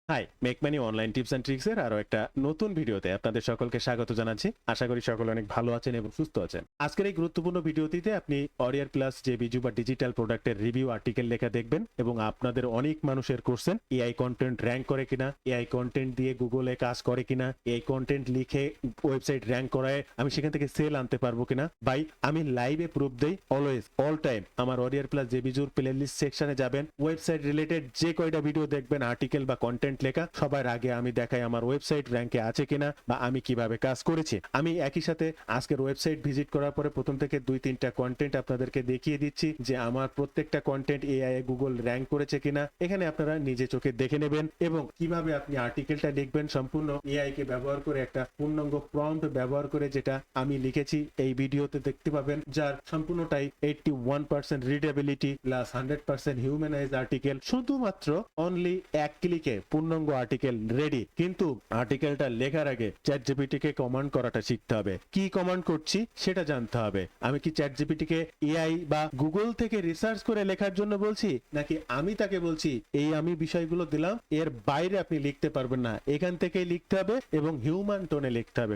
High, make money online tips and tricks এর আরো একটা নতুন ভিডিওতে আপনাদের সকলকে স্বাগত জানাচ্ছি। আশা করি সকলে অনেক ভালো আছেন এবং সুস্থ আছেন। আজকের এই গুরুত্বপূর্ণ ভিডিওটিতে আপনি অরিয়ার প্লাস যে বিজু বা ডিজিটাল প্রোডাক্টের রিভিউ আর্টিকেল লেখা দেখবেন এবং আপনাদের অনেক মানুষের কোশ্চেন এআই কন্টেন্ট র্যাঙ্ক করে কিনা, এআই কন্টেন্ট দিয়ে গুগলে কাজ করে কিনা, এআই কন্টেন্ট লিখে ওয়েবসাইট র্যাঙ্ক করায় আমি সেখান থেকে সেল আনতে পারবো কিনা। ভাই, আমি লাইভে প্রুফ দেই অলওয়েজ অল টাইম। আমার অরিয়ার প্লাস যে বিজুর প্লেলিস্ট সেকশনে যাবেন, ওয়েবসাইট রিলেটেড যে কয়টা ভিডিও দেখবেন আর্টিকেল বা কন্টেন্ট লেখা, সবার আগে আমি দেখাই আমার ওয়েবসাইট র্যাঙ্কে আছে কিনা বা আমি কিভাবে কাজ করেছি। আমি একই সাথে আজকের ওয়েবসাইট ভিজিট করার পরে প্রথম থেকে 2-3টা কন্টেন্ট আপনাদেরকে দেখিয়ে দিচ্ছি যে আমার প্রত্যেকটা কন্টেন্ট এআই গুগল র্যাঙ্ক করেছে কিনা। এখানে আপনারা নিজে চোখে দেখে নেবেন এবং কিভাবে আপনি আর্টিকেলটা লিখবেন সম্পূর্ণ এআই কে ব্যবহার করে, একটা পূর্ণাঙ্গ প্রম্পট ব্যবহার করে, যেটা আমি লিখেছি এই ভিডিওতে দেখতে পাবেন, যার সম্পূর্ণটাই 81% রিডেবিলিটি প্লাস 100% হিউম্যানাইজ আর্টিকেল। শুধুমাত্র অনলি এক ক্লিকে পূর্ণাঙ্গ আর্টিকেল রেডি। কিন্তু আর্টিকেলটা লেখার আগে চ্যাট জিপিটি কে কমান্ড করাটা শিখতে হবে। কি কমান্ড করছি সেটা জানতে হবে। আমি কি চ্যাট জিপিটি কে এআই বা গুগল থেকে রিসার্চ করে লেখার জন্য বলছি, নাকি আমি তাকে বলছি এই আমি বিষয়গুলো দিলাম, এর বাইরে আপনি লিখতে পারবেন না, এখান থেকেই লিখতে হবে এবং হিউম্যান টোনে লিখতে হবে।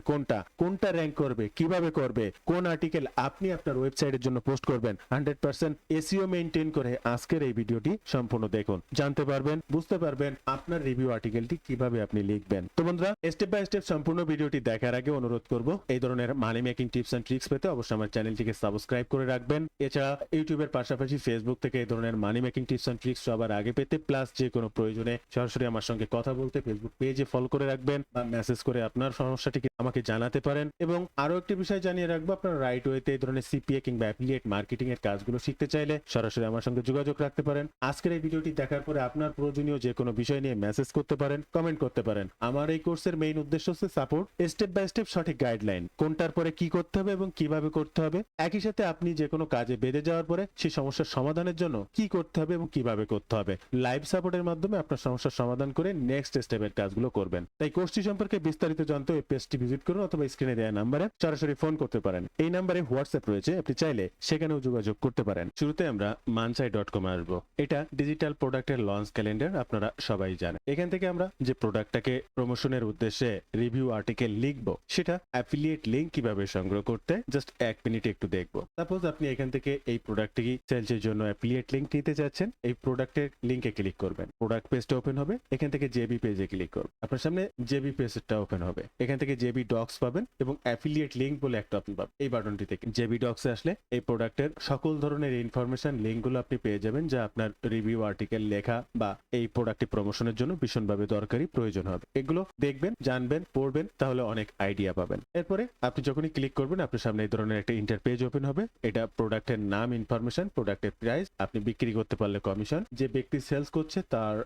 কোনটা র্যাঙ্ক করবে, কিভাবে করবে, কোন আর্টিকেল আপনি আপনার ওয়েবসাইটের জন্য পোস্ট করবেন 100% এসইও মেইনটেইন করে। আজকের এই ভিডিওটি সম্পূর্ণ দেখুন, জানতে পারবেন, বুঝতে পারবেন আপনার রিভিউ আর্টিকেলটি কিভাবে আপনি লিখবেন। তো বন্ধুরা, স্টেপ বাই স্টেপ সম্পূর্ণ ভিডিওটি দেখার আগে অনুরোধ করব, এই ধরনের money making tips and tricks পেতে অবশ্যই আমার চ্যানেলটিকে সাবস্ক্রাইব করে রাখবেন। এছাড়া ইউটিউবের পাশাপাশি ফেসবুক থেকে এই ধরনের money making tips and tricks সবার আগে পেতে, প্লাস যে কোনো প্রয়োজনে সরাসরি আমার সঙ্গে কথা বলতে ফেসবুক পেজে ফলো করে রাখবেন বা মেসেজ করে আপনার সমস্যাটিকে আমাকে জানাতে পারেন। এবং আরো একটি বিষয় জানিয়ে রাখবো, আপনার রাইট ওয়েতে এই ধরনের সিপিএ কিংবা অ্যাফিলিয়েট মার্কেটিং এর কাজগুলো শিখতে চাইলে সরাসরি আমার সঙ্গে যোগাযোগ রাখতে পারেন। আজকের এই ভিডিওটি দেখার পরে আপনার প্রয়োজনীয় যে কোনো বিষয় নিয়ে মেসেজ করতে পারেন, কমেন্ট করতে পারেন। আমার এই কোর্সের মেইন উদ্দেশ্য হচ্ছে সাপোর্ট, স্টেপ বাই স্টেপ সঠিক গাইডলাইন, কোনটার পরে কি করতে হবে এবং কিভাবে করতে হবে। একই সাথে আপনি যে কোনো কাজে বেঁধে যাওয়ার পরে সেই সমস্যার সমাধানের জন্য কি করতে হবে এবং কিভাবে করতে হবে, লাইভ সাপোর্টের মাধ্যমে আপনার সমস্যার সমাধান করে নেক্সট স্টেপের কাজগুলো করবেন। তাই কোর্সটি সম্পর্কে বিস্তারিত জানতে এই পেজটি ভিজিট করুন অথবা স্ক্রিনে দেওয়া নাম্বারে সরাসরি ফোন করতে পারেন। এই নাম্বারে হোয়াটসঅ্যাপ রয়েছে, আপনি চাইলে সেখানেও যোগাযোগ করতে পারেন। শুরুতে আমরা mansai.com আসবো। এটা ডিজিটাল প্রোডাক্টের লঞ্চ ক্যালেন্ডার, আপনারা সবাই জানেন। এখান থেকে আমরা যে প্রোডাক্টটাকে প্রমোশনের উদ্দেশ্যে রিভিউ আর্টিকেল লিখবো, সেটা অ্যাফিলিয়েট লিংক কিভাবে সংগ্রহ করতে জাস্ট 1 মিনিট একটু দেখবো। সাপোজ আপনি এখান থেকে এই প্রোডাক্টটি সেলসের জন্য অ্যাফিলিয়েট লিংক নিতে চাচ্ছেন, এই প্রোডাক্টের লিংকে ক্লিক করবেন, প্রোডাক্ট পেজটা ওপেন হবে। এখান থেকে জেবি পেজে ক্লিক করবেন, আপনার সামনে জেবি পেজটা ওপেন হবে। এখান থেকে জেবি ডক্স পাবেন এবং অ্যাফিলিয়েট লিংক বলে একটা অপশন পাবেন। এই বাটনটি থেকে জেবি ডক্সে আসলে এই প্রোডাক্টের সকল ধরনের ইনফরমেশন লিংকগুলো আপনি পেয়ে যাবেন, যা আপনার রিভিউ আর্টিকেল লেখা বা এই প্রোডাক্টটি প্রমোশনের জন্য ভীষণভাবে দরকারি, প্রয়োজন হবে। এগুলো দেখবেন, জানবেন, পড়বেন, তাহলে অনেক আইডিয়া পাবেন। এরপরে আপনি যখনই ক্লিক করবেন আপনার সামনে এই ধরনের একটা ইন্টার পেজ ওপেন হবে। এটা প্রোডাক্টের নাম, ইনফরমেশন, প্রোডাক্টের প্রাইস, আপনি বিক্রি করতে পারলে কমিশন, যে ব্যক্তি সেলস করছে তার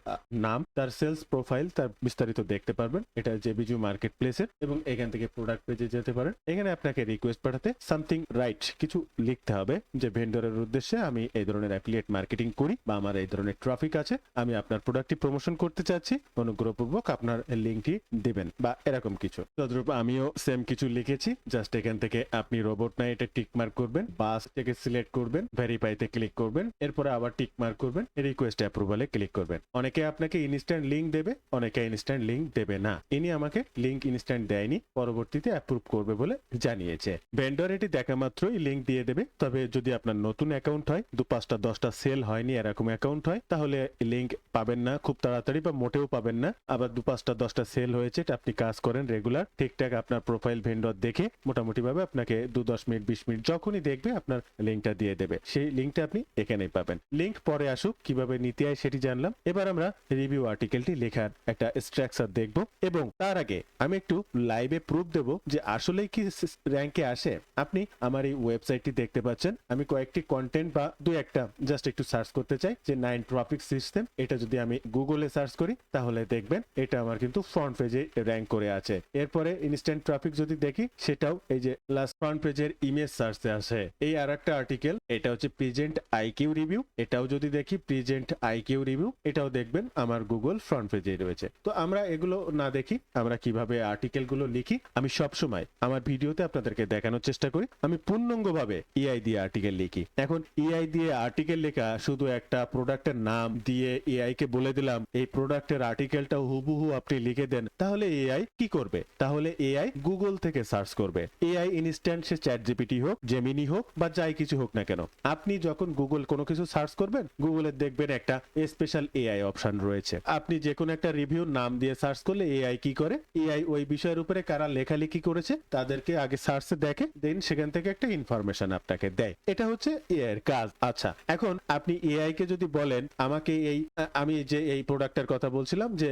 নাম, তার সেলস প্রোফাইল, তার বিস্তারিত দেখতে পারবেন। এটা যে বিজু মার্কেট প্লেসের। এবং এখান থেকে প্রোডাক্ট পেজে যেতে পারেন। এখানে আপনাকে রিকোয়েস্ট পাঠাতে সামথিং রাইট কিছু লিখতে হবে, যে ভেন্ডরের উদ্দেশ্যে আমি এই ধরনের অ্যাফিলিয়েট মার্কেটিং করি বা আমার এই ধরনের ট্রাফিক আছে, আমি আপনার প্রোডাক্টটি প্রমোশন করতে চাচ্ছি, অনুগ্রহপূর্বক আপনার লিঙ্কটি দিবেন বা এরকম কিছু। তদ্রূপ আমিও সেম কিছু লিখেছি। জাস্ট এখান থেকে আপনি রোবট না এটা টিক মার্ক করবেন, বাস থেকে সিলেক্ট করবেন, ভেরিফাইতে ক্লিক করবেন, এরপরে আবার টিক মার্ক করবেন, রিকোয়েস্ট অ্যাপ্রুভালে ক্লিক করবেন। অনেকে আপনাকে ইনস্ট্যান্ট লিংক দেবে, অনেকে ইনস্ট্যান্ট লিংক দেবে না। ইনি আমাকে লিংক ইনস্ট্যান্ট দেয়নি, পরবর্তীতে অ্যাপ্রুভ করবে বলে জানিয়েছে। ভেন্ডর এটি দেখা মাত্রই লিংক দিয়ে দেবে। তবে যদি আপনার নতুন অ্যাকাউন্ট হয়, 2-5টা 10টা সেল হয়নি এরকম অ্যাকাউন্ট হয়, তাহলে লিংক পাবেন না খুব তাড়াতাড়ি বা মোটেও পাবেন না। আবার 2-5টা 10টা সেল হয়েছে, আপনি কাজ করেন রেগুলার ঠিকঠাক, আপনার প্রোফাইল ভেন্ডর দেখে মোটামুটি ভাবে আপনাকে 2-10 মিনিট 20 মিনিট যখনই দেখবে আপনার লিংকটা দিয়ে দেবে। সেই লিংকটা আপনি এখানেই পাবেন। লিংক পরে আসুক, কিভাবে নিতে হয় সেটি জানলাম। এবার আমরা রিভিউ আর্টিকেলটি লেখার একটা স্ট্রাকচার দেখব এবং তার আগে আমি একটু লাইভে প্রুফ দেব যে আসলেই কি র্যাঙ্কে আসে। আপনি আমার এই ওয়েবসাইটটি দেখতে পাচ্ছেন। আমি কয়েকটি কন্টেন্ট বা 2-1টা জাস্ট একটু সার্চ করতে চাই, যে 9 ট্রাফিক সিস্টেম। এটা যদি আমি গুগলে সার্চ করি তাহলে দেখবেন এটা আমার কিন্তু ফ্রন্ট পেজে র্যাঙ্ক করে আছে। এরপরে ইনস্ট্যান্ট ট্রাফিক যদি দেখি, সেটাও এই যে লাস্ট ফ্রন্ট পেজের ইমেজ সার্চে আসে। এই আরেকটা আর্টিকেল, এটা হচ্ছে প্রেজেন্ট আইকিউ রিভিউ, এটাও যদি দেখি প্রেজেন্ট আইকিউ রিভিউ, এটাও দেখবেন আমার গুগল ফ্রন্ট পেজে রয়েছে। তো আমরা এগুলো না দেখি, আমরা কিভাবে আর্টিকেল গুলো লিখি আমি সবসময় আমার ভিডিওতে আপনাদেরকে দেখানোর চেষ্টা করি। আমি পূর্ণাঙ্গভাবে এআই দিয়ে আর্টিকেল লিখি। এখন এআই দিয়ে আর্টিকেল লেখা, শুধু একটা প্রোডাক্টের নাম দিয়ে এআই কে বলে দিলাম এই প্রোডাক্টের আর্টিকেলটা হুবহু আপনি লিখে দেন, তাহলে এআই কি করবে? তাহলে এআই গুগল থেকে সার্চ করবে। এআই ইনস্ট্যান্ট, সে চ্যাট জিপিটি হোক, জেমিনি হোক বা যাই কিছু হোক না কেন, আপনি যখন গুগল কোনো কিছু সার্চ করবেন, গুগলের দেখবেন একটা স্পেশাল এআই অপশন রয়েছে। আপনি যে কোনো একটা রিভিউর নাম দিয়ে সার্চ করলে এআই কি করে, এআই ওই বিষয়ের উপরে কারা লেখালেখি করেছে তাদেরকে আগে সার্চে দেখে, দেন সেখান থেকে একটা ইনফরমেশন আপনাকে দেয়। এটা হচ্ছে এআই এর কাজ। আচ্ছা, এখন আপনি এআই কে যদি বলেন আমাকে এই আমি যে এই প্রোডাক্টের কথা বলছিলাম যে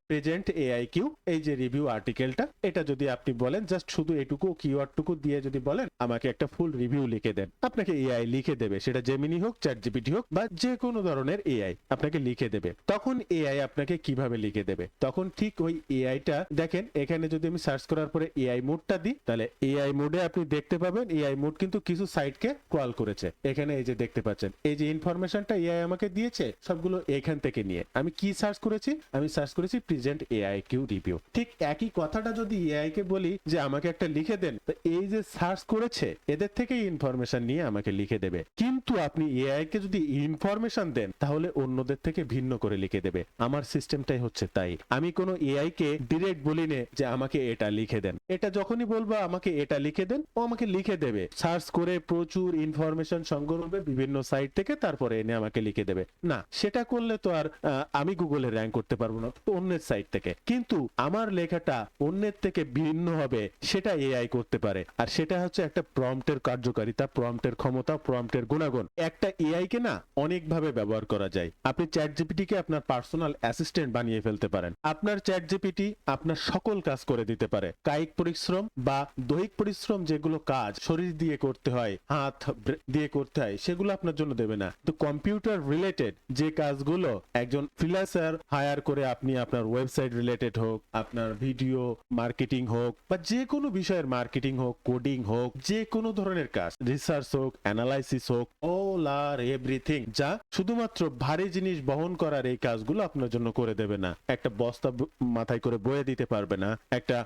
প্রেজেন্ট এআই কিউ, এই যে রিভিউ আর্টিকেলটা, এটা যদি আপনি বলেন জাস্ট শুধু এটুকু কিওয়ার্ডটুকু দিয়ে যদি বলেন আমাকে একটা ফুল রিভিউ লিখে দেন, আপনাকে এআই লিখে দেবে। সেটা জেমিনি হোক, চ্যাট জিপিটি হোক বা যে কোনো ধরনের এআই আপনাকে লিখে দেবে। তখন এআই আপনাকে কিভাবে লিখে দেবে? তখন ঠিক ওই এআইটা দেখেন, এখানে যদি আমি সার্চ করার পরে এআই মোডটা দিই, তাহলে এআই মোডে আপনি দেখতে পাবেন এআই মোড কিন্তু কিছু সাইটকে ক্রল করেছে। এখানে এই যে দেখতে পাচ্ছেন, এই যে ইনফরমেশনটা এআই আমাকে দিয়েছে সবগুলো এখান থেকে নিয়ে। আমি কি সার্চ করেছি? আমি সার্চ করেছি প্রেজেন্ট এআই কিউ রিভিউ। ঠিক একই কথাটা যদি এআই কে বলি যে আমাকে একটা লিখে দেন, তো এই যে সার্চ করেছে এদের থেকেই ইনফরমেশন নিয়ে আমাকে লিখে দেবে। কিন্তু আপনি এআই কে যদি ইনফরমেশন দেন তাহলে অন্যদের থেকে ভিন্ন করে লিখে দেবে। আমার সিস্টেমটাই হচ্ছে তাই। আমি কোনো এআই কে ডিরেক্ট বলি না যে আমাকে এটা লিখে দেন। এটা যখনই বলবো আমাকে এটা লিখে দেন, ও আমাকে লিখে দেবে। সার্চ করে প্রচুর ইনফরমেশন সংগ্রহ করবে বিভিন্ন সাইট থেকে, তারপরে এনে আমাকে লিখে দেবে। না, সেটা করলে তো আর আমি গুগলে র্যাঙ্ক করতে পারবো না, তো অন্যের সাইট থেকে। কিন্তু আমার লেখাটা অন্যের থেকে ভিন্ন হবে, সেটা এআই করতে পারে। আর সেটা হচ্ছে একটা প্রম্পটের কার্যকারিতা, প্রম্পটের ক্ষমতা, প্রম্পটের গুণাগুণ। একটা এআই কে না অনেক ভাবে ব্যবহার করা যায়। আপনি চ্যাট জিপিটি কে আপনার পার্সোনাল অ্যাসিস্ট্যান্ট বানিয়ে ফেলতে পারেন। আপনার চ্যাট জিপিটি আপনার সকল কাজ করে দিতে পারে। কায়িক পরিশ্রম বা দৈহিক পরিশ্রম যেগুলো কাজ শরীর দিয়ে করতে হয়, হাত দিয়ে করতে হয়, সেগুলো আপনার জন্য দেবে না। তো কম্পিউটার রিলেটেড যে কাজগুলো একজন ফ্রিল্যান্সার হায়ার করে আপনি আপনার ওয়েবসাইট রিলেটেড হোক, আপনার ভিডিও মার্কেটিং হোক বা যে কোনো বিষয়ের মার্কেটিং হোক, কোডিং হোক, যে কোনো ধরনের কাজ, রিসার্চ হোক, অ্যানালাইসিস হোক, অল আর এভরিথিং, যা শুধুমাত্র ভারী জিনিস বহন করার এই কাজগুলো আপনার জন্য করে দেবে না। একটা বস্তা মাথায় করে বয়ে দিতে পারবে না, একটা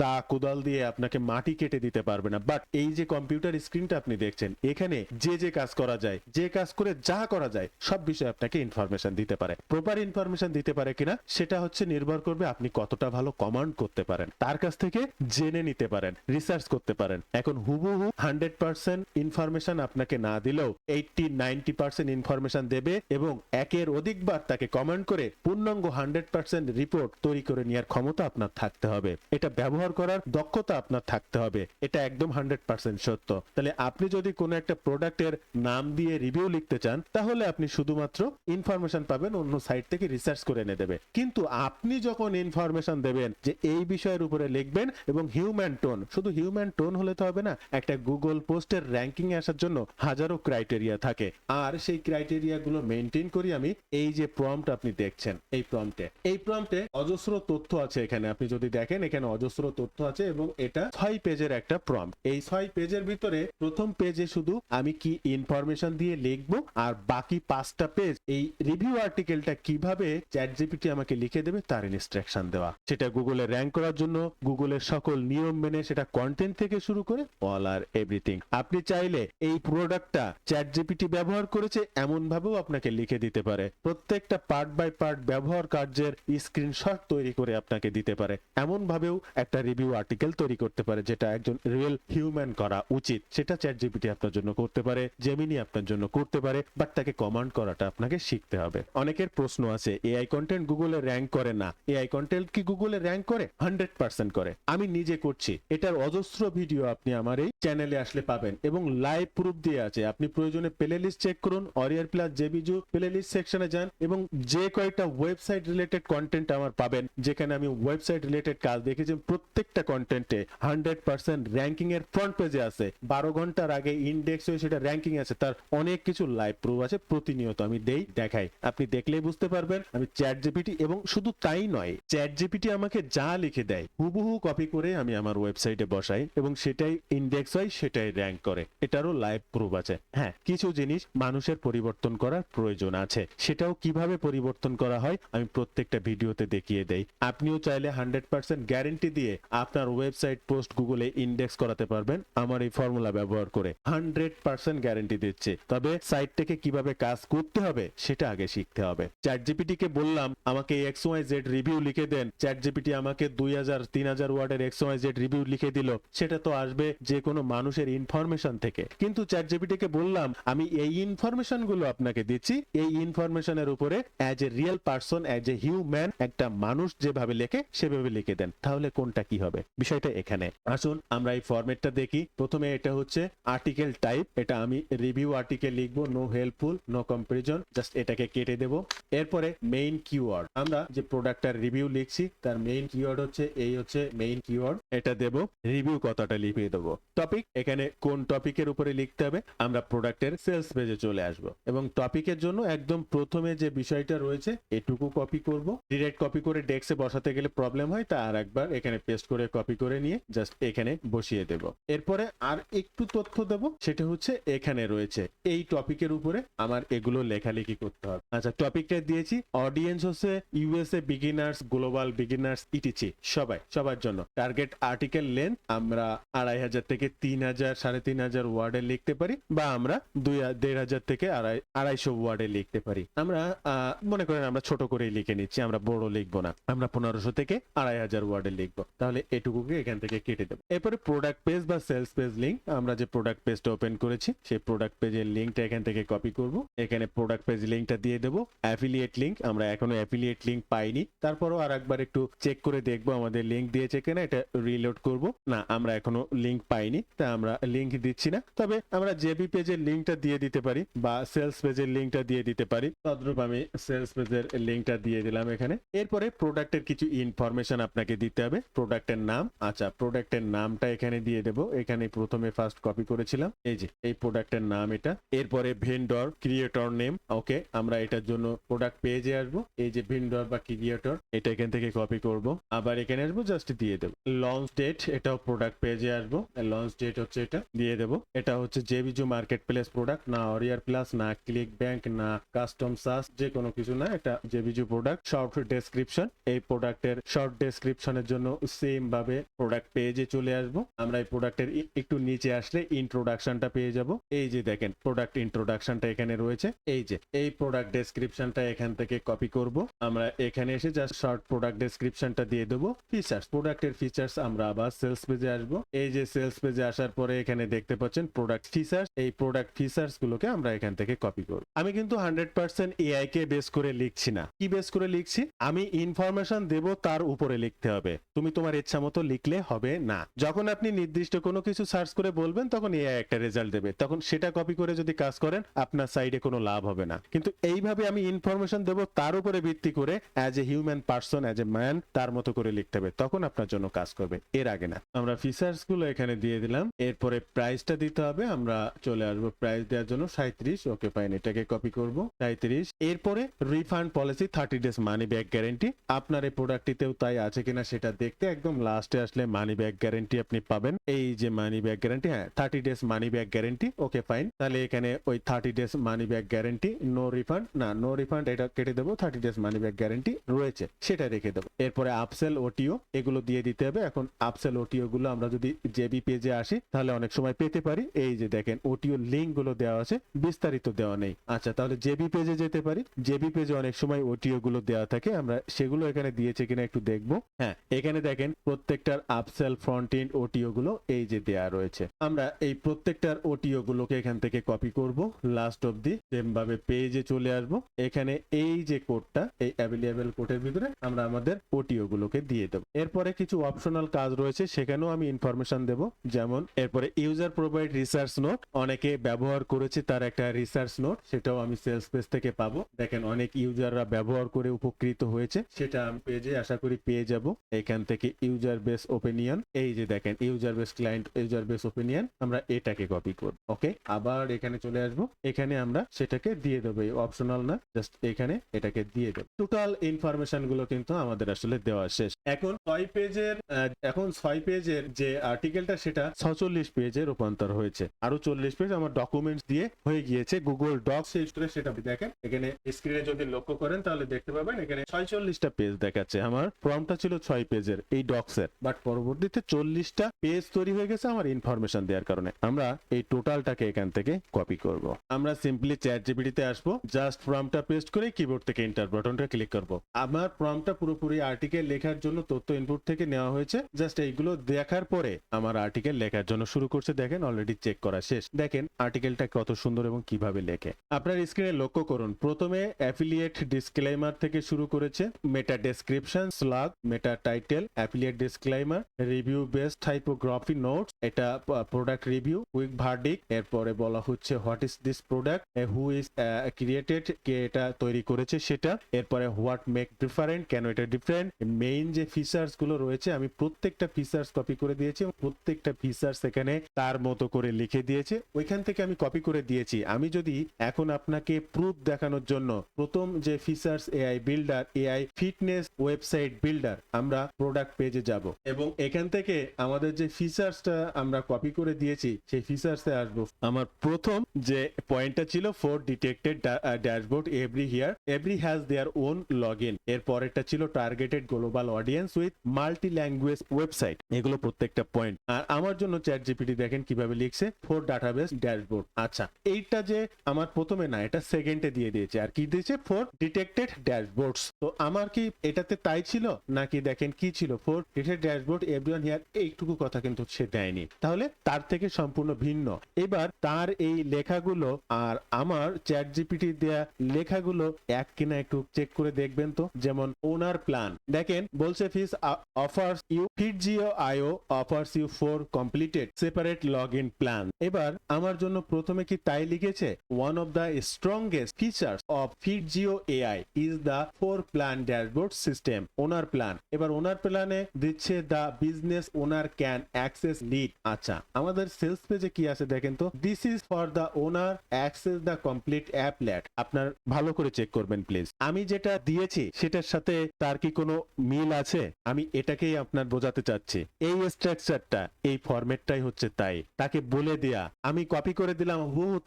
দা কোদাল দিয়ে আপনাকে মাটি কেটে দিতে পারবে না। বাট এই যে কম্পিউটার স্ক্রিনটা আপনি দেখছেন, এখানে যে যে কাজ করা যায়, যে কাজ করে যা করা যায়, সব বিষয়ে আপনাকে ইনফরমেশন দিতে পারে। প্রপার ইনফরমেশন দিতে পারে কিনা সেটা হচ্ছে নির্ভর করবে আপনি কতটা ভালো কমান্ড করতে পারেন, তার কাছ থেকে জেনে নিতে পারেন, রিসার্চ করতে পারেন। এখন হুবহু 100% ইনফরমেশন আপনাকে না দিলেও 80-90% ইনফরমেশন দেবে এবং একের অধিকবার তাকে কমান্ড করে পূর্ণাঙ্গ 100% রিপোর্ট তৈরি করে নেওয়ার ক্ষমতা আপনার থাকতে হবে। এটা ব্যবহার করার দক্ষতা আপনার থাকতে হবে। এটা একদম 100% সত্য। তাহলে আপনি যদি কোনো একটা প্রোডাক্টের নাম দিয়ে রিভিউ লিখতে চান, তাহলে আপনি শুধুমাত্র ইনফরমেশন পাবেন, অন্য সাইট থেকে রিসার্চ করে এনে দেবে। কিন্তু আপনি যখন ইনফরমেশন দেবেন যে এই বিষয়ের উপরে লিখবেন এবং হিউম্যান টোন, শুধু হিউম্যান টোন হলে তো হবে না, একটা গুগল পোস্টের র্যাঙ্কিং এ আসার জন্য হাজারো ক্রাইটেরিয়া থাকে। আর সেই ক্রাইটেরিয়া গুলো মেনটেন করি আমি এই যে প্রম্পট আপনি দেখছেন, এই প্রম্পটে অজস্র তথ্য আছে। এখানে আপনি যদি দেখেন, এখানে অজস্র তথ্য আছে এবং এটা 6 পেজের একটা প্রম্পট। এই 6 পেজের ভিতরে প্রথম পেজে শুধু আমি কি ইনফরমেশন দিয়ে লিখবো, আর বাকি 5টা পেজ এই রিভিউ আর্টিকেলটা কিভাবে চ্যাট জিপিটি আমাকে লিখে দেবে তার ইনস্ট্রাকশন দেওয়া। সেটা গুগলে র্যাঙ্ক করার জন্য গুগলের সকল নিয়ম মেনে, সেটা কন্টেন্ট থেকে শুরু করে অল আর এভরিথিং। আপনি চাইলে এই প্রোডাক্টটা চ্যাট জিপিটি ব্যবহার করেছে এমন ভাবেও আপনাকে লিখে দিতে পারে। প্রত্যেকটা পার্ট বাই পার্ট ব্যবহার কার্যের স্ক্রিনশট তৈরি করে আপনাকে দিতে পারে। এমন ভাবেও একটা রিভিউ আর্টিকেল তৈরি করতে পারে, যেটা একজন রিয়েল হিউম্যান করা উচিত। সেটা চ্যাট জিপিটি আপনার জন্য করতে পারে, জেমিনি আপনার জন্য করতে পারে, বাট তাকে কমান্ড করাটা আপনাকে শিখতে হবে। অনেকের প্রশ্ন আছে, এআই কন্টেন্ট গুগলে র্যাঙ্ক করে না। এআই কন্টেন্ট কি গুগলে র্যাঙ্ক করে? 100% করে। আমি নিজে করছি। এটার অজস্র ভিডিও আপনি আমার এই চ্যানেলে আসলে পাবেন এবং লাইভ প্রুফ দিয়ে আছে। আপনি প্রয়োজনে প্লে লিস্ট চেক করুন, অরিয়ার প্লাস জেবিজু প্লে লিস্ট সেকশনে যান এবং যে কয়েকটা ওয়েবসাইট রিলেটেড কন্টেন্ট আমার পাবেন, যেখানে আমি ওয়েবসাইট রিলেটেড কাজ দেখেছি, প্রত্যেকটা কন্টেন্টে 100% র্যাঙ্কিং এর ফ্রন্ট পেজে আছে। 12 ঘন্টার আগে ইন্ডেক্স হয়ে সেটা র্যাঙ্কিং আছে, তার অনেক কিছু লাইভ প্রুফ আছে। প্রতিনিয়ত আমি দেখাই, আপনি দেখলেই বুঝতে পারবেন। আমি চ্যাট জিপিটি, এবং শুধু তাই নয়, চ্যাট জিপিটি আমাকে যা লিখে দেয় হুবহু কপি করে আমি আমার ওয়েবসাইটে বসাই এবং সেটাই ইন্ডেক্স হয়, সেটাই র্যাঙ্ক করে। এটারও লাইভ প্রুফ আছে। হ্যাঁ, কিছু জিনিস মানুষের পরিবর্তন করার প্রয়োজন আছে, সেটাও কিভাবে পরিবর্তন করা হয় আমি প্রত্যেকটা ভিডিওতে দেখিয়ে দেই। আপনিও চাইলে 100% গ্যারান্টি দিয়ে আপনার ওয়েবসাইট পোস্ট গুগলে ইন্ডেক্স করাতে পারবেন আমার এই ফর্মুলা ব্যবহার করে। 100% গ্যারান্টি দিচ্ছে। তবে সাইটটাকে কিভাবে কাজ করতে হবে সেটা আগে শিখতে হবে। চ্যাট জিপিটি কে বললাম আমাকে এক্স ওয়াই জেড রিভিউ লিখে দেন, চ্যাট জিপিটি আমাকে 2000 3000 ওয়ার্ডের এক্স ওয়াই জেড রিভিউ লিখে দিল, সেটা তো আসবে যে কোনো মানুষের ইনফরমেশন থেকে। কিন্তু চ্যাট জিপিটি কে বললাম আমি এই ইনফরমেশন গুলো আপনাকে দিচ্ছি, এই ইনফরমেশনের উপরে as a real person, as a human একটা মানুষ যেভাবে লেখে সেভাবে লিখে দেন, তাহলে কোনটা কি হবে? বিষয়টা এখানে। আসুন আমরা এই ফরম্যাটটা দেখি। প্রথমে এটা হচ্ছে আর্টিকেল টাইপ, এটা আমি রিভিউ আর্টিকেল লিখবো, no helpful, no comparison, just এটাকে কেটে দেব। এরপরে মেইন কিওয়ার্ড, আমরা যে প্রোডাক্টটার রিভিউ লিখছি তার মেইন কিওয়ার্ড হচ্ছে এই, হচ্ছে মেইন কিওয়ার্ড, এটা দেব। রিভিউ কথাটা লিখিয়ে দেবো। টপিক, এখানে কোন টপিকের উপরে লিখতে হবে, আমরা প্রোডাক্টের সেলস পেজে চলে আসব এবং টপিকের জন্য একদম প্রথমে যে বিষয়টা রয়েছে এটুকু কপি করব। ডিরেক্ট কপি করে ডেস্কে বসাতে গেলে প্রবলেম হয়, তা আর একবার এখানে পেস্ট করে কপি করে নিয়ে জাস্ট এখানে বসিয়ে দেব। এরপরে আর একটু তথ্য দেব, সেটা হচ্ছে এখানে রয়েছে এই টপিকের উপরে আমার এগুলো লেখালেখি করতে হবে। আচ্ছা, টপিকটা দিয়েছি, অডিয়েন্স হচ্ছে USA beginners, global beginners, etc, সবার জন্য। টার্গেট আর্টিকেল লেন্থ আমরা 2500 থেকে 3000 3500 ওয়ার্ডে লিখতে পারি, বা আমরা 2500 থেকে 250 ওয়ার্ডে লিখতে পারি। আমরা মনে করেন আমরা ছোট করেই লিখে নিচ্ছি, আমরা বড় লিখবো না, আমরা 1500 থেকে 2500 ওয়ার্ডে লিখবো। তাহলে এটুকুকে এখান থেকে কেটে দেবো। এরপরে প্রোডাক্ট পেজ বা সেলস পেজ লিঙ্ক, আমরা যে প্রোডাক্ট পেজটা ওপেন করেছি সেই প্রোডাক্ট পেজের লিঙ্কটা এখান থেকে কপি করব, এখানে প্রোডাক্ট পেজ লিঙ্কটা দিয়ে দেবো। অ্যাফিলিয়েট লিঙ্ক, আমরা এখনো অ্যাফিলিয়েট লিঙ্ক পাইনি, তারপরও আর একবার একটু চেক করে দেখবো আমাদের লিঙ্ক দিয়েছে কিনা, এটা রিলোড করব। না, আমরা এখনো লিঙ্ক পাইনি, তা আমরা লিঙ্ক দিচ্ছি না। তবে আমরা জেবি পেজের লিঙ্কটা দিয়ে দিতে পারি বা সেলস পেজের লিঙ্কটা দিয়ে দিতে পারি। তদ্রূপ আমি সেলস পেজের লিঙ্কটা দিয়ে দিলাম এখানে। এরপরে প্রোডাক্টের কিছু ইনফরমেশন আপনাকে দিতে হবে। প্রোডাক্টের নাম, আচ্ছা প্রোডাক্টের নামটা এখানে দিয়ে দেবো। এখানে প্রথমে ফার্স্ট কপি করেছিলাম, এই যে এই প্রোডাক্টের নাম এটা। এরপরে ভেন্ডর, ক্রিয়েটর নেম, ওকে, আমরা এটার জন্য প্রোডাক্ট পেজে আসবো, এই যে ভেন্ডর বা ক্রিয়েটর, এটা এখান থেকে কপি করব, আবার এখানে আসবো, জাস্ট দিয়ে দেবো। লঞ্চ ডেট, এটাও প্রোডাক্ট পেজে আসবো, লঞ্চ ডেট হচ্ছে এটা, দিয়ে দেবো। এটা হচ্ছে জেবিজু মার্কেট প্লেস প্রোডাক্ট, না অরিয়ার প্লাস, না ক্লিক ব্যাংক, না কাস্টম সাস, যে কোনো কিছু না, এটা জেবিজু প্রোডাক্ট। শর্ট ডেসক্রিপশন, এই প্রোডাক্টের শর্ট ডেসক্রিপশনের জন্য সেম ভাবে প্রোডাক্ট পেজে চলে আসবো। আমরা এই প্রোডাক্টের একটু নিচে আসলে ইন্ট্রোডাকশনটা পেয়ে যাব। এই যে দেখেন প্রোডাক্ট ইন্ট্রোডাকশনটা এখানে রয়েছে, এই যে এই প্রোডাক্ট ডেসক্রিপশনটা এখান থেকে কপি করব। আমরা এখানে এসে জাস্ট শর্ট প্রোডাক্ট ডেসক্রিপশনটা দিয়ে দেবো। ফিচার্স, প্রোডাক্টের ফিচার্স, আমরা আবার সেলস পেজে আসবো। এই যে সেলস পেজে আসার পরে এখানে দেখতে পাচ্ছেন প্রোডাক্ট ফিচার্স, এই প্রোডাক্ট ফিচার্স গুলোকে আমরা এখান থেকে কপি করব। আমি কিন্তু 100% এআই কে বেস করে লিখছি না। কি বেস করে লিখছি? আমি ইনফরমেশন দেব, তার উপরে লিখতে হবে। তুমি তোমার ইচ্ছা মতো লিখলে হবে না। যখন আপনি নির্দিষ্ট কোনো কিছু সার্চ করে বলবেন তখন এআই একটা রেজাল্ট দেবে, তখন সেটা কপি করে যদি কাজ করেন আপনার সাইডে কোনো লাভ হবে না। কিন্তু এইভাবে আমি ইনফরমেশন দেব, তার উপরে ভিত্তি করে as a human person, as a man, তার মতো করে লিখতে হবে, তখন আপনার জন্য কাজ করবে, এর আগে না। আমরা ফিচার্স গুলো এখানে দিয়ে দিলাম। এরপরে প্রাইসটা দিতে হবে, আমরা চলে আসবো প্রাইস দেওয়ার জন্য 37, ওকে ফাইন, এটাকে কপি করব 37। এরপরে refund policy 30 days money back guarantee, আপনার এই প্রোডাক্টটিতেও তাই আছে কিনা সেটা দেখতে একদম লাস্টে আসলে মানি ব্যাক গ্যারেন্টি আপনি পাবেন। এই যে মানি ব্যাক গ্যারেন্টি, হ্যাঁ 30 days money back guarantee, okay fine. তাহলে এখানে ওই 30 days money back guarantee, no refund, না নো রিফান্ড এটা কেটে দেবো, 30 ডেজ মানি ব্যাক গ্যারেন্টি রয়েছে সেটা রেখে দেবো। এরপরে আপসেল ওটিও এগুলো দিয়ে দিতে হবে। এখন আপসেল ওটিও গুলো আমরা যদি জেবি পেজে আসি তাহলে অনেক সময় পেতে পারি। এই যে দেখেন ওটিও লিঙ্ক গুলো দেওয়া আছে, বিস্তারিত দেওয়া নেই। আচ্ছা, তাহলে জেবি পেজে যেতে পারি। জেবি পেজে অনেক সময় ওটিও গুলো দেওয়া থাকে, আমরা সেগুলো এখানে দিয়েছে কিনা একটু দেখবো। হ্যাঁ, এখানে দেখেন প্রত্যেকটার আপসেল ফ্রন্ট এন্ড ওটিও গুলো এই যে দেওয়া রয়েছে। আমরা এই প্রত্যেকটার ওটিও গুলোকে এখান থেকে কপি করব, লাস্ট অবধি সেম ভাবে পেজে চলে আসব। এখানে এই যে কোডটা, এই অ্যাভেলেবল কোডের ভিতরে আমরা আমাদের ওটিও গুলোকে দিয়ে দেব। এরপরে কিছু অপশনাল কাজ রয়েছে, সেখানেও আমি ইনফরমেশন দেব। যেমন এরপরে ইউজার প্রোভাইড রিসার্চ নোট, অনেকে ব্যবহার করেছে তার একটা রিসার্চ নোট, সেটাও আমি সেলস পেজ থেকে পাবো। দেখেন অনেক ইউজাররা ব্যবহার করে উপকৃত হয়েছে, সেটা আমি পেজে আশা করি পেয়ে যাব। এখান থেকে ইউজার বেস ওপিনিয়ন, এই যে দেখেন user base client, user base opinion, আমরা এটাকে কপি করব। ওকে, আবার এখানে চলে আসবো, এখানে আমরা সেটাকে দিয়ে দেবো, অপশনাল না, জাস্ট এখানে এটাকে দিয়ে দেবো। টোটাল ইনফরমেশন গুলো কিন্তু আমাদের আসলে দেওয়া শেষ। এখন 6 পেজের যে আর্টিকেলটা সেটা 46 পেজে রূপান্তর হয়েছে। আরো 40 পেজ আমার ডকুমেন্টস দিয়ে হয়ে গিয়েছে গুগল ডক্স হিস্ট্রি, সেটা দেখেন এখানে স্ক্রিনে যদি লক্ষ্য করেন তাহলে দেখতে পাবেন এখানে 46টা পেজ দেখাচ্ছে। আমার ফর্মটা ছিল 6 পেজের এই ডক্সের, বাট পরবর্তীতে 40টা পেজ তৈরি হয়ে গেছে আমার ইনফরমেশন দেওয়ার কারণে। আমরা এই টোটালটাকে এখান থেকে কপি করব। আমরা সিম্পলি চ্যাট জিপিটিতে আসবো, জাস্ট ফর্মটা পেস্ট করে কি কিবোর্ড থেকে এন্টার বাটনটা ক্লিক করব। আমার প্রম্পটটা পুরোপুরি আর্টিকেল লেখার জন্য তথ্য ইনপুট থেকে নেওয়া হয়েছে। জাস্ট এইগুলো দেখার পরে আমার আর্টিকেল লেখার জন্য শুরু করছে। দেখেন অলরেডি চেক করা শেষ। দেখেন আর্টিকেলটা কত সুন্দর এবং কিভাবে লেখে। আপনার স্ক্রিনে লক্ষ্য করুন, প্রথমে অ্যাফিলিয়েট ডিসক্লেমার থেকে শুরু করেছে, meta description, slug, meta title, affiliate disclaimer, review based typography notes, এটা প্রোডাক্ট রিভিউ, কুইক ভার্ডিক, এরপরে বলা হচ্ছে what is this product, who is created, কে এটা তৈরি করেছে সেটা, এরপরে হোয়াট মেক ডিফারেন্ট, কেন এটা ডিফারেন্ট, মেইন যে ফিচার্স গুলো রয়েছে আমি প্রত্যেকটা ফিচার্স কপি করে দিয়েছি, প্রত্যেকটা ফিচার্স এখানে তার মতো করে লিখে দিয়েছে, ওইখান থেকে আমি কপি করে দিয়েছি। আমি যদি এখন আপনাকে প্রুফ দেখানোর জন্য প্রথম যে features AI builder, AI fitness website builder, আমরা প্রোডাক্ট পেজে যাব এবং এখান থেকে আমাদের যে ফিচার্সটা আমরা কপি করে দিয়েছি সেই ফিচার্সে আসবো। আমার প্রথম যে পয়েন্টটা ছিল for detected dashboard every has their own login, এর পরেরটা ছিল targeted global audience with multi language website. এগুলো প্রত্যেকটা পয়েন্ট। আর আমার জন্য চ্যাট জিপিটি দেখেন কিভাবে লিখছে, ফর ডাটাবেস ড্যাশবোর্ড। আচ্ছা, এইটা যে আমার প্রথমে না, এটা সেকেন্ডে দিয়ে দিয়েছে। আর কি দিয়েছে, ফর ডিটেক্টেড ড্যাশবোর্ডস। তো আমার কি এটাতে তাই ছিল নাকি দেখেন কি ছিল, for detected dashboard everyone here, এইটুকু কথা কিন্তু সে দেয়নি, তাহলে তার থেকে সম্পূর্ণ ভিন্ন। এবার তার এই লেখাগুলো আর আমার চ্যাট জিপিটি দেয়া লেখাগুলো এক কিনা একটু চেক করে দেখবেন তো। যেমন ওনার প্ল্যান দেখেন বলছে, fees offers you fit geo IO offers you for completed separate log in plan. এবার আমার জন্য প্রথমে কি তাই লিখেছে, one of the strongest features of fit geo AI is the four plan dashboard system owner plan. এবার ওনার প্ল্যানে দিচ্ছে the business owner can access lead. আচ্ছা, আমাদের সেলস পেজে কি আছে দেখেন তো, this is for the owner access the complete applet. আপনার ভালো করে চেক করবেন প্লিজ, আমি যেটা দিয়েছি সেটার সাথে তার কি কোনো মিল আছে? আমি এটাকেই আপনার বোঝাতে চাচ্ছি। এই স্ট্রাকচারটা, এই ফরম্যাটটাই হচ্ছে তাই। তাকে বলে দেয়া, আমি কপি করে দিলাম,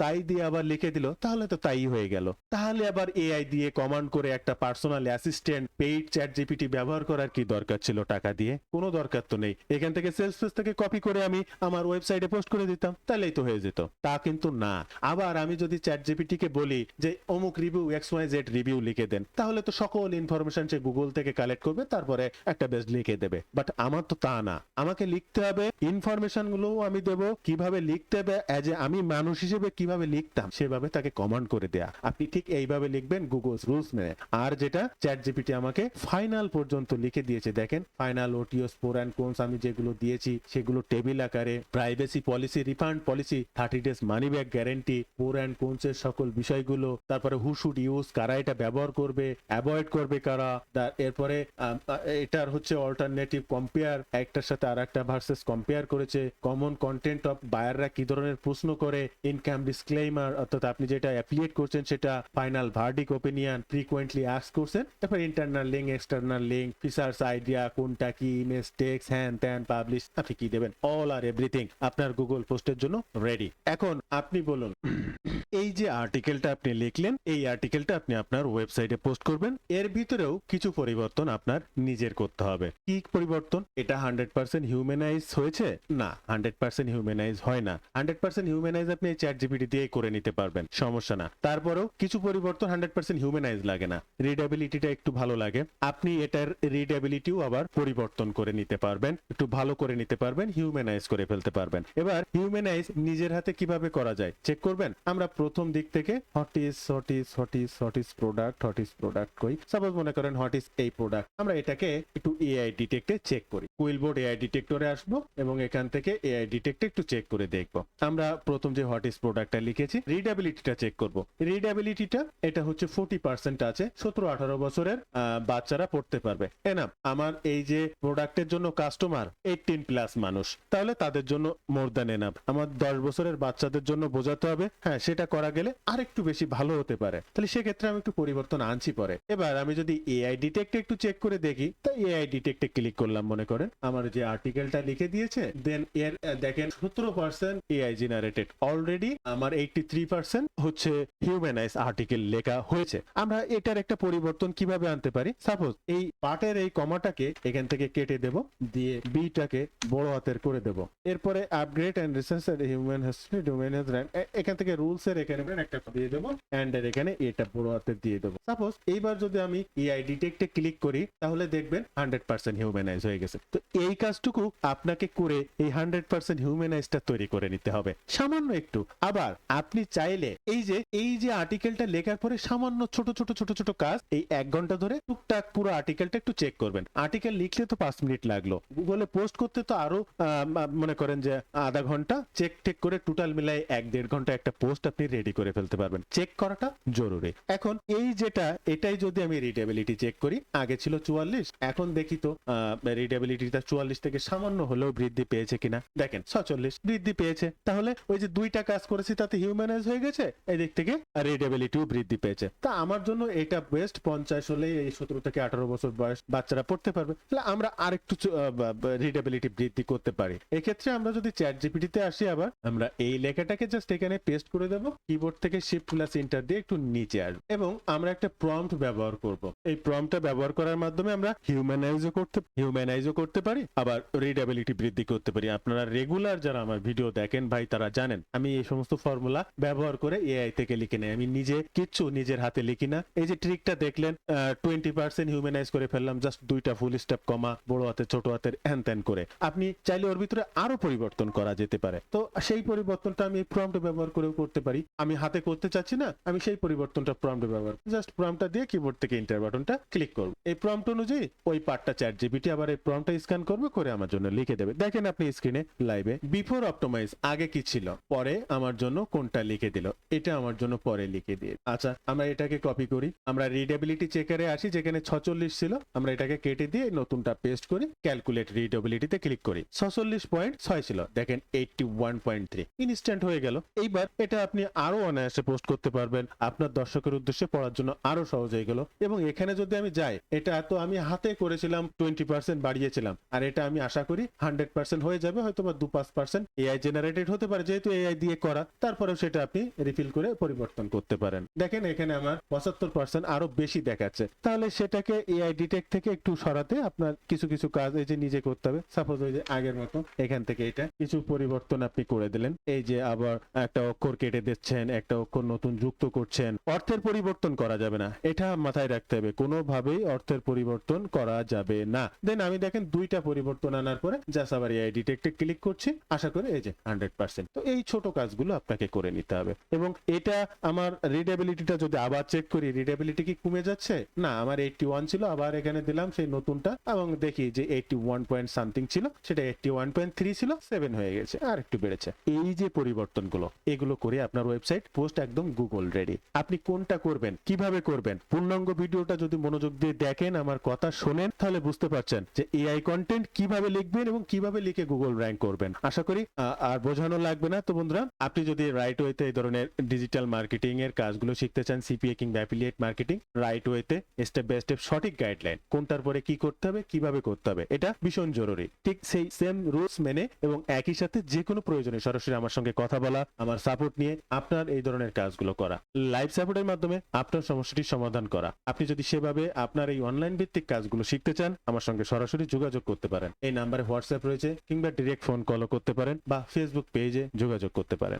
তাই দিয়ে আবার লিখে দিল, তাহলে তো তাই হয়ে গেল। তাহলে আবার এআই দিয়ে কমান্ড করে একটা personal assistant paid chat GPT ব্যবহার করার কি দরকার ছিল টাকা দিয়ে? কোনো দরকার তো নেই। এখান থেকে সেলস পেজ থেকে কপি করে আমি আমার ওয়েবসাইটে পোস্ট করে দিতাম, তাহলেই তো হয়ে যেত। তা কিন্তু না। আবার আমি যদি চ্যাট জিপিটি কে বলি যে অমুক রিভিউ XYZ রিভিউ লিখে দেন, তাহলে তো সকল ইনফরমেশন সে গুগল থেকে কালেক্ট করবে, তারপরে একটা বেশ লিখে দেবে। বাট আমার তো তা না, আমাকে লিখতে হবে, ইনফরমেশন গুলো আমি দেবো, কিভাবে লিখতে হবে অ্যাজ এ আমি মানুষ হিসেবে কিভাবে লিখতাম সেভাবে তাকে কমান্ড করে দেয়া। আপনি ঠিক এইভাবে লিখবেন গুগল রুলস মেনে। আর যেটা চ্যাট জিপিটি আমাকে ফাইনাল পর্যন্ত লিখে দিয়েছে, দেখেন ফাইনাল ওটিওস প্রো অ্যান্ড কোনস আমি যেগুলো দিয়েছি সেগুলো টেবিল আকারে, privacy policy, refund policy, 30 days money back guarantee, pro and cones এর সকল বিষয়গুলো, তারপরে হু শুড ইউজ, কারা এটা ব্যবহার করবে, অ্যাভয়েড করবে কারা, এরপরে এটার হচ্ছে অল্টারনেটিভ কম্পেয়ার, একটার সাথে আর একটা ভার্সেস কম্পেয়ার করেছে, কমন কন্টেন্ট অফ বায়াররা কি ধরনের প্রশ্ন করে, ইনকাম ডিসক্লেইমার অর্থাৎ আপনি যেটা অ্যাফিলিয়েট করছেন সেটা, final verdict opinion, frequently ask করছেন, তারপর internal link, external link, features idea, কোনটা কি, ইমেজ, টেক্সট, হ্যান ত্যান, পাবলিশ, আপনি কি দেবেন, অল আর এভরিথিং আপনার গুগল পোস্টের জন্য রেডি। এখন আপনি বলুন, এই যে আর্টিকেলটা আপনি লিখলেন, এই আর্টিকেলটা আপনি আপনার ওয়েবসাইটে পোস্ট করবেন। এর ভিতরেও কিছু পরিবর্তন আপনার নিজের করতে হবে। কি পরিবর্তন? এটা 100% হিউম্যানাইজ হয়েছে? না, 100% হিউম্যানাইজ হয় না। 100% হিউম্যানাইজ আপনি এই চ্যাট জিপিটি দিয়ে করে নিতে পারবেন, সমস্যা না। তারপরেও কিছু পরিবর্তন 100% হিউম্যানাইজ লাগে না, রিডেবিলিটিটা একটু ভালো লাগে। আপনি এটার রিডেবিলিটিও আবার পরিবর্তন করে নিতে পারবেন, একটু ভালো করে নিতে পারবেন, হিউম্যানাইজ করে ফেলতে পারবেন। এবার হিউম্যানাইজ নিজের হাতে কিভাবে করা যায় চেক করবেন। আমরা প্রথম দিক থেকে হোয়াট ইজ প্রোডাক্ট কই, সাপোজ মনে করেন হোয়াট ইজ এই প্রোডাক্ট, আমরা এটাকে একটু এআই ডিটেক্টে চেক করি। কুইলবোর্ড এআই ডিটেক্টরে আসবো এবং এখান থেকে এআই ডিটেক্টে একটু চেক করে দেখবো। আমরা প্রথম যে হোয়াট ইজ প্রোডাক্টটা লিখেছি, রিডেবিলিটিটা চেক করব। রিডেবিলিটিটা এটা হচ্ছে 40% আছে, 17-18 বছরের বাচ্চারা পড়তে পারবে। এনাফ। আমার এই যে প্রোডাক্টের জন্য কাস্টমার 18+ মানুষ, তাহলে তাদের জন্য মোর দ্যান এনাফ। আমার 10 বছরের বাচ্চাদের জন্য বোঝাতে হবে, হ্যাঁ সেটা করা গেলে আরেকটু বেশি ভালো হতে পারে, তাহলে সেক্ষেত্রে আমি একটু পরিবর্তন আনছি পরে। এবার আমি যদি এআই ডিটেক্টে একটু চেক করে দেখি, তো এআই ডিটেক্টে ক্লিক করলাম, মনে করেন আমার যে আর্টিকেলটা লিখে দিয়েছে, দেন এর দেখেন 17% এআই জেনারেটেড, অলরেডি আমার 83% হচ্ছে হিউম্যানাইজ আর্টিকেল লেখা হয়েছে। আমরা এটার একটা পরিবর্তন কিভাবে আনতে পারি, সাপোজ এই পার্টের এই কমাটাকে এখান থেকে কেটে দেব, দিয়ে বিটাকে বড় হাতের করে দেব। এরপরে upgrade and research human history domain, এখান থেকে রুলস এর এখানে একটা দিয়ে দেবো, এন্ড এর এখানে এটা বড় হাতে দিয়ে দেবো। সাপোজ এইবার যদি আমি এআই ডিটেক্টে ক্লিক করি তাহলে দেখবেন 100% হিউম্যানাইজ হয়ে গেছে। তো এই কাজটুকু আপনাকে করে এই 100% হিউম্যানাইজটা তৈরি করে নিতে হবে সামান্য একটু। আবার আপনি চাইলে এই যে আর্টিকেলটা লেখার পরে সামান্য ছোট ছোট ছোট ছোট কাজ এই 1 ঘন্টা ধরে টুকটাক পুরো আর্টিকেলটা একটু চেক করবেন। আর্টিকেল লিখলে তো 5 মিনিট লাগলো, গুগলে পোস্ট করতে তো আরো মনে করেন যে আধা ঘন্টা, চেক টেক করে টোটাল মিলাই 1-1.5 ঘন্টা একটা পোস্ট আপনি রেডি করে ফেলতে পারবেন। চেক করাটা জরুরি। এখন এই যেটা এটাই যদি আমি রিডেবিলিটি চেক করি, আগে ছিল 44, এখন দেখি তো রিডেবিলিটিটা 44 থেকে সামান্য হলেও বৃদ্ধি পেয়েছে কিনা। দেখেন 46 বৃদ্ধি পেয়েছে। তাহলে ওই যে দুইটা কাজ করেছি তাতে হিউম্যানাইজ হয়ে গেছে, এই দিক থেকে রিডেবিলিটিও বৃদ্ধি পেয়েছে। তা আমার জন্য এটা বেস্ট। 50 হলে এই 17 থেকে 18 বছর বয়স বাচ্চারা পড়তে পারবে। তাহলে আমরা আরেকটু রিডেবিলিটি বৃদ্ধি করতে পারি। এক্ষেত্রে আমরা যদি চ্যাট জিপিটিতে আসি, আবার আমরা এই লেখাটাকে জাস্ট এখানে পেস্ট করে দেব, কিবোর্ড থেকে শিফট প্লাস এন্টার দিয়ে একটু নিচে আসবো এবং আমরা একটা প্রম্পট ব্যবহার করব। এই প্রম্পটটা ব্যবহার করার মাধ্যমে আমরা হিউম্যানাইজও করতে পারি, আবার রিডেবিলিটি বৃদ্ধি করতে পারি। আপনারা রেগুলার যারা আমার ভিডিও দেখেন ভাই, তারা জানেন আমি এই সমস্ত ফর্মুলা ব্যবহার করে এআই থেকে লিখে নেই। আমি নিজের হাতে লিখি না। এই যে ট্রিকটা দেখলেন, 20% হিউম্যানাইজ করে ফেললাম, জাস্ট দুইটা ফুল স্টপ, কমা, বড় হাতে ছোট হাতের হ্যান ত্যান করে। আপনি চাইলে ওর ভিতরে আরো পরিবর্তন করা যেতে পারে। তো সেই পরিবর্তনটা আমি প্রম্পট ব্যবহার করেও করতে পারি। আমি হাতে করতে চাচ্ছি না, আমি সেই পরিবর্তনটা প্রম্পট ব্যবহার জাস্ট প্রম্পটটা দিয়ে কিবোর্ড থেকে এন্টার বাটনটা ক্লিক করব। এই প্রম্পট অনুযায়ী ওই পার্টটা চ্যাট জিপিটি আবার এই প্রম্পটটা স্ক্যান করবে, করে আমার জন্য লিখে দেবে। দেখেন আপনি স্ক্রিনে লাইভে বিফোর অপটিমাইজ আগে কি ছিল, পরে আমার জন্য কোনটা লিখে দিল, এটা আমার জন্য পরে লিখে দিয়ে। আচ্ছা, আমরা এটাকে কপি করি, আমরা রিডেবিলিটি চেকারে আসি, যেখানে 46 ছিল আমরা এটাকে কেটে দিয়ে নতুনটা পেস্ট করি, ক্যালকুলেট রিডেবিলিটিতে ক্লিক করি। 46.6 ছিল, দেখেন 81.3 ইনস্ট্যান্ট হয়ে গেল। এইবার এটা আপনি আরো অনায়াসে পোস্ট করতে পারবেন, আপনার দর্শকের উদ্দেশ্যে পড়ার জন্য আরো সহজ হয়ে গেল। এবং এখানে যদি আমি যাই, এটা তো আমি হাতে করেছিলাম, 20% বাড়িয়েছিলাম, আর এটা আমি আশা করি 100% হয়ে যাবে, হয়তো বা 2-5% এআই জেনারেটেড হতে পারে, যেহেতু এআই দিয়ে করা। তারপরেও সেটা আপনি রিফিল করে পরিবর্তন করতে পারেন। দেখেন এখানে আমার 75% আরো বেশি দেখাচ্ছে। তাহলে সেটাকে এআই ডিটেক্ট থেকে একটু সরাতে আপনার কিছু কিছু কাজ এই যে নিজে করতে হবে। সাপোজ ওই যে আগের মতো এখান থেকে এটা কিছু পরিবর্তন আপনি করে দিলেন, এই যে আবার একটা অক্ষর কেটে দিচ্ছেন, একটা অক্ষর নতুন যুক্ত করছেন। অর্থের পরিবর্তন করা যাবে না, এটা মাথায় রাখতে হবে, কোনোভাবেই অর্থের পরিবর্তন করা যাবে না। দেন আমি দেখেন দুইটা পরিবর্তন আনার পরে জাস্ট আবার এআই ডিটেক্টে ক্লিক করছি, আশা করি এই যে 100%। তো এই ছোট কাজগুলো আপনাকে করে নিতে হবে। এবং এটা আমার রিডেবিলিটিটা যদি আবার চেক করি, রিডেবিলিটি কি কমে যাচ্ছে? না, আমার 81 ছিল, আবার এখানে দিলাম সেই নতুনটা এবং দেখি যে 81 পয়েন্ট সামথিং ছিল, সেটা 81.3 ছিল, 7 হয়ে গেছে, আর একটু বেড়েছে। এই যে পরিবর্তনগুলো, এগুলো করে আপনার ওয়েবসাইট পোস্ট একদম গুগল রেডি। আপনি কোনটা করবেন, কিভাবে করবেন, পূর্ণাঙ্গ ভিডিওটা যদি মনোযোগ দিয়ে দেখেন, আমার কথা শোনেন, তাহলে বুঝতে পারছেন যে এআই কন্টেন্ট কিভাবে লিখবেন এবং কিভাবে লিখে গুগল র্যাঙ্ক করবেন। আশা করি আর বোঝানো লাগবে না। তো বন্ধুরা, আপনি যদি রাইট ওয়েতে এই ধরনের ডিজিটাল মার্কেটিং এর কাজগুলো শিখতে চান, সিপিএ কিংবা অ্যাফিলিয়েট মার্কেটিং, রাইট ওয়েতে স্টেপ বাই স্টেপ সঠিক গাইডলাইন, কোনটার পরে কি করতে হবে, কিভাবে করতে হবে, এটা ভীষণ জরুরি। ঠিক সেই সেম রুলস মেনে এবং একই সাথে যে কোনো প্রয়োজনে সরাসরি আমার সঙ্গে কথা বলা, আমার সাপোর্ট নিয়ে আপনার এই ধরনের কাজগুলো করা, লাইভ সাপোর্টের মাধ্যমে আপনার সমস্যাটির সমাধান করা। আপনি যদি সেভাবে আপনার এই অনলাইন ভিত্তিক কাজগুলো শিখতে চান, আমার সঙ্গে সরাসরি যোগাযোগ করতে পারেন। এই নাম্বারে হোয়াটসঅ্যাপ রয়েছে, কিংবা ডিরেক্ট ফোন কলও করতে পারেন, বা ফেসবুক পেজে যোগাযোগ করতে পারেন।